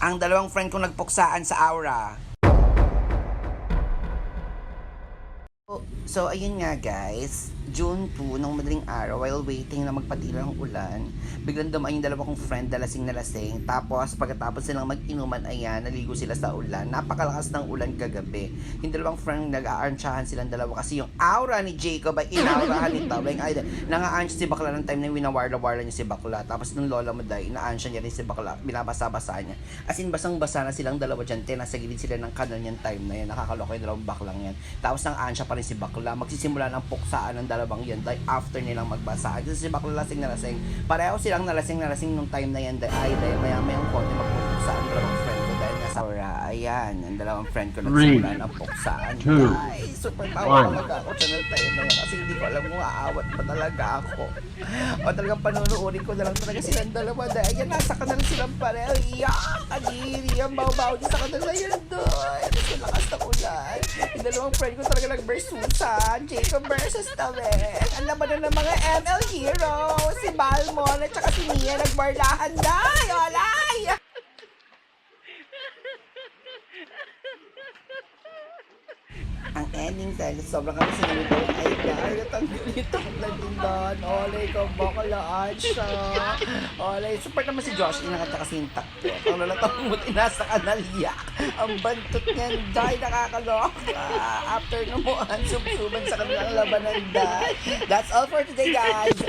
ang dalawang friend kong nagpuksaan sa Aura. So, ayun nga guys, June 2, nung madaling araw, while waiting na magpatila ng ulan, biglang dumaan yung dalawa kong friend na lasing na lasing. Tapos, pagkatapos silang mag-inuman, ayan, naligo sila sa ulan. Napakalakas ng ulan kagabi. Yung dalawang friend, nag-aarnsyahan silang dalawa kasi yung aura ni Jacob ay inaurahan ni Tabeng. Ay, nang-aansya si bakla ng time na winawarla-warla niya si bakla. Tapos, nung lola mo dahil, inaansya niya rin si bakla, binabasa-basa niya. As in, basang-basa na silang dalawa dyan. Nasa gilid sila ng kanal niyang time na yan. Nakakaloka yung dalawang baklang yan. Tapos, nang-aansya pa rin si bakla. Magsisimula ng puksaan ng dalawang yan dahil after nilang magbasa. Kasi si bakla lasing na lasing. Pareho silang nalasing nung time na yan dahil maya-mayang konti magpuksaan ang dalawang friend ko dahil nga sa aura. Ayan, ang dalawang friend ko nagsimula ng puksaan. Guys, super tawa talaga ako sa time na yan kasi hindi ko alam kung aawat pa talaga ako. O talagang panunuurin ko na lang talaga silang dalawa dahil ayan, nasa kanal silang pareho. Iyak! Kadiri! Ang baw-baw din sa kanal na yan doon. Kasi lakas ng ulan. Yung dalawang friend ko talaga nag-versusan. Jacob versus Tawet. Ang laban na ng mga ML heroes. Si Balmon at saka si Mia nagbarlahan na. Olay! Ang ending dahil sobrang kami sinunod ay dahil ang ganito lang din doon. Olay ko, bakalaan siya. Olay, super naman si Josh, inakata kasi yung takto. Ang lalatang mo, tinasa ka naliyak. Ang bantot niyan, dahil nakakaloka. After namuhan, subsuban sa kanilang labanan dahil. That's all for today, guys.